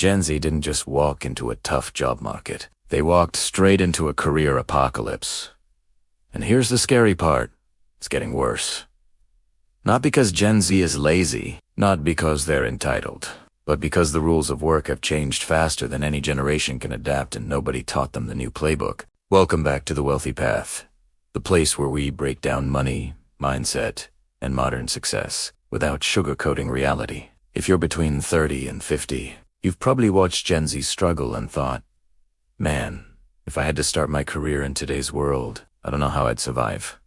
Gen Z didn't just walk into a tough job market. They walked straight into a career apocalypse. And here's the scary part. It's getting worse. Not because Gen Z is lazy, not because they're entitled, but because the rules of work have changed faster than any generation can adapt and nobody taught them the new playbook. Welcome back to The Wealthy Path, the place where we break down money, mindset, and modern success without sugarcoating reality. If you're between 30 and 50, you've probably watched Gen Z struggle and thought, man, if I had to start my career in today's world, I don't know how I'd survive.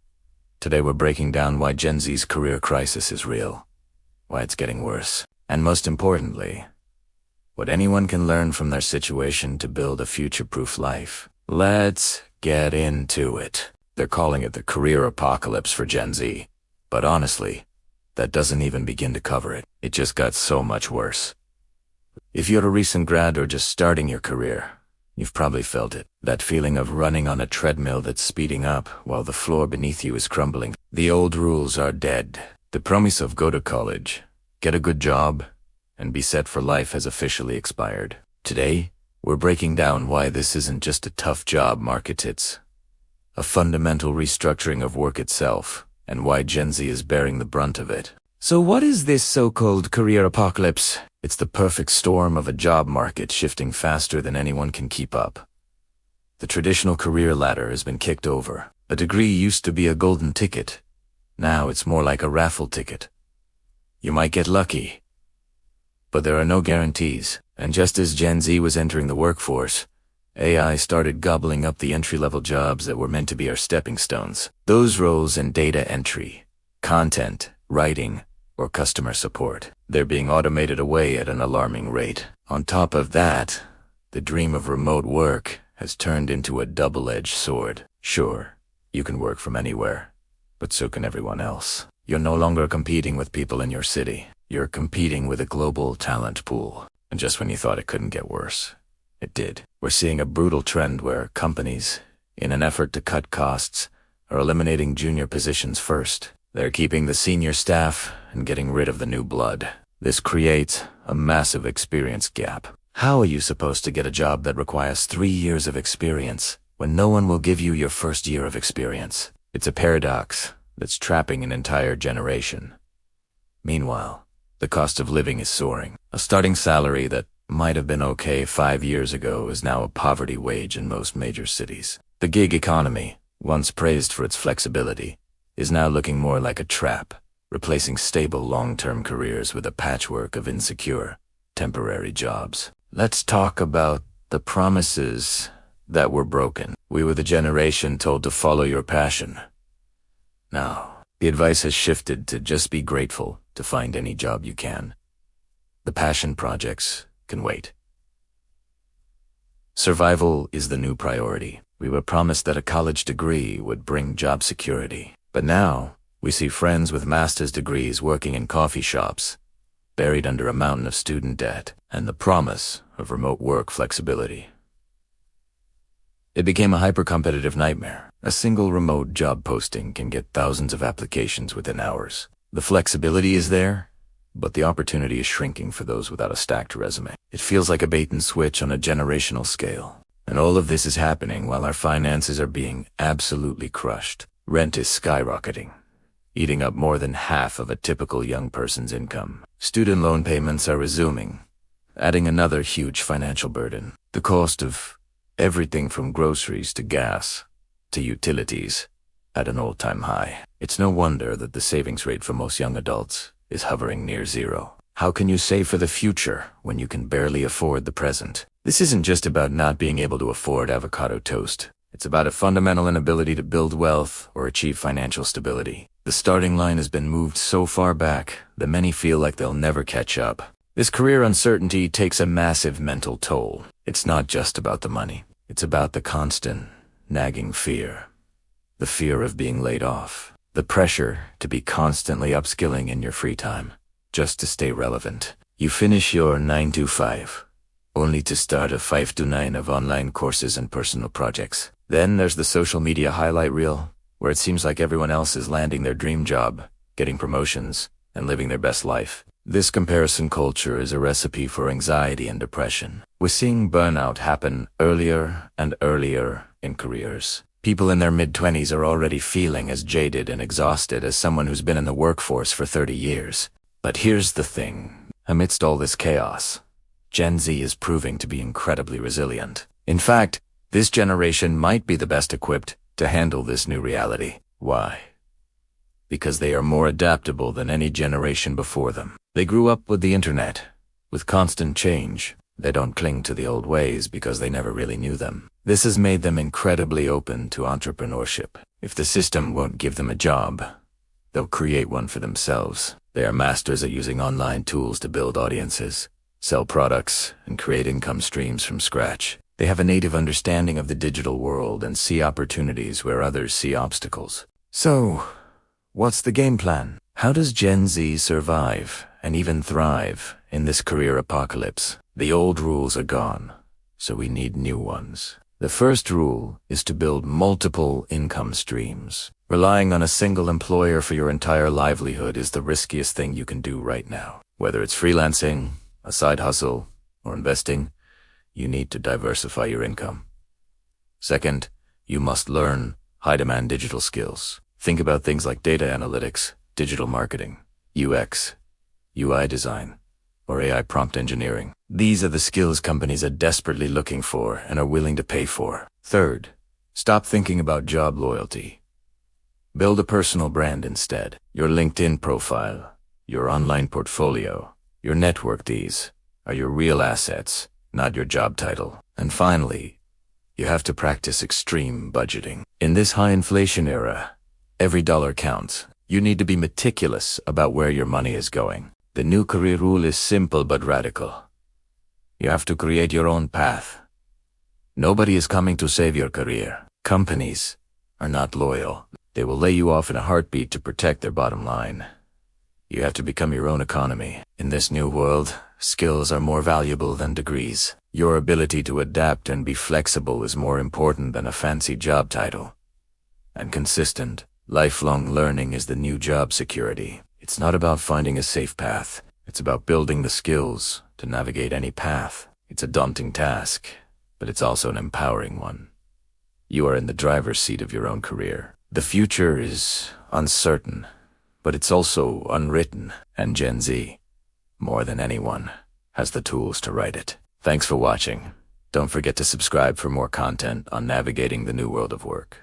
Today we're breaking down why Gen Z's career crisis is real, why it's getting worse, and most importantly, what anyone can learn from their situation to build a future-proof life. Let's get into it. They're calling it the career apocalypse for Gen Z, but honestly, that doesn't even begin to cover it. It just got so much worse. If you're a recent grad or just starting your career, you've probably felt it. That feeling of running on a treadmill that's speeding up while the floor beneath you is crumbling. The old rules are dead. The promise of go to college, get a good job, and be set for life has officially expired. Today, we're breaking down why this isn't just a tough job market, it's a fundamental restructuring of work itself, and why Gen Z is bearing the brunt of it. So what is this so-called career apocalypse? It's the perfect storm of a job market shifting faster than anyone can keep up. The traditional career ladder has been kicked over. A degree used to be a golden ticket. Now it's more like a raffle ticket. You might get lucky, but there are no guarantees. And just as Gen Z was entering the workforce, AI started gobbling up the entry-level jobs that were meant to be our stepping stones. Those roles in data entry, content, writing, or customer support. They're being automated away at an alarming rate. On top of that, the dream of remote work has turned into a double-edged sword. Sure, you can work from anywhere, but so can everyone else. You're no longer competing with people in your city. You're competing with a global talent pool. And just when you thought it couldn't get worse, it did. We're seeing a brutal trend where companies, in an effort to cut costs, are eliminating junior positions first. They're keeping the senior staff and getting rid of the new blood. This creates a massive experience gap. How are you supposed to get a job that requires 3 years of experience when no one will give you your first year of experience? It's a paradox that's trapping an entire generation. Meanwhile, the cost of living is soaring. A starting salary that might have been okay 5 years ago is now a poverty wage in most major cities. The gig economy, once praised for its flexibility, is now looking more like a trap, replacing stable long-term careers with a patchwork of insecure, temporary jobs. Let's talk about the promises that were broken. We were the generation told to follow your passion. Now, the advice has shifted to just be grateful to find any job you can. The passion projects can wait. Survival is the new priority. We were promised that a college degree would bring job security. But now, we see friends with master's degrees working in coffee shops, buried under a mountain of student debt, and the promise of remote work flexibility. It became a hyper-competitive nightmare. A single remote job posting can get thousands of applications within hours. The flexibility is there, but the opportunity is shrinking for those without a stacked resume. It feels like a bait and switch on a generational scale. And all of this is happening while our finances are being absolutely crushed. Rent is skyrocketing, eating up more than half of a typical young person's income. Student loan payments are resuming, adding another huge financial burden. The cost of everything from groceries to gas to utilities at an all-time high. It's no wonder that the savings rate for most young adults is hovering near zero. How can you save for the future when you can barely afford the present? This isn't just about not being able to afford avocado toast. It's about a fundamental inability to build wealth or achieve financial stability. The starting line has been moved so far back that many feel like they'll never catch up. This career uncertainty takes a massive mental toll. It's not just about the money. It's about the constant, nagging fear. The fear of being laid off. The pressure to be constantly upskilling in your free time, just to stay relevant. You finish your 9 to 5, only to start a 5 to 9 of online courses and personal projects. Then there's the social media highlight reel, where it seems like everyone else is landing their dream job, getting promotions, and living their best life. This comparison culture is a recipe for anxiety and depression. We're seeing burnout happen earlier and earlier in careers. People in their mid-20s are already feeling as jaded and exhausted as someone who's been in the workforce for 30 years. But here's the thing. Amidst all this chaos, Gen Z is proving to be incredibly resilient. In fact, this generation might be the best equipped to handle this new reality. Why? Because they are more adaptable than any generation before them. They grew up with the internet, with constant change. They don't cling to the old ways because they never really knew them. This has made them incredibly open to entrepreneurship. If the system won't give them a job, they'll create one for themselves. They are masters at using online tools to build audiences, sell products, and create income streams from scratch. They have a native understanding of the digital world and see opportunities where others see obstacles. So, what's the game plan? How does Gen Z survive and even thrive in this career apocalypse? The old rules are gone, so we need new ones. The first rule is to build multiple income streams. Relying on a single employer for your entire livelihood is the riskiest thing you can do right now. Whether it's freelancing, a side hustle, or investing, you need to diversify your income. Second, you must learn high-demand digital skills. Think about things like data analytics, digital marketing, UX, UI design, or AI prompt engineering. These are the skills companies are desperately looking for and are willing to pay for. Third, stop thinking about job loyalty. Build a personal brand instead. Your LinkedIn profile, your online portfolio, your network, these are your real assets, not your job title. And finally, you have to practice extreme budgeting. In this high inflation era, every dollar counts. You need to be meticulous about where your money is going. The new career rule is simple but radical. You have to create your own path. Nobody is coming to save your career. Companies are not loyal. They will lay you off in a heartbeat to protect their bottom line. You have to become your own economy. In this new world, skills are more valuable than degrees. Your ability to adapt and be flexible is more important than a fancy job title. And consistent, lifelong learning is the new job security. It's not about finding a safe path. It's about building the skills to navigate any path. It's a daunting task, but it's also an empowering one. You are in the driver's seat of your own career. The future is uncertain, but it's also unwritten, and Gen Z, more than anyone, has the tools to write it. Thanks for watching. Don't forget to subscribe for more content on navigating the new world of work.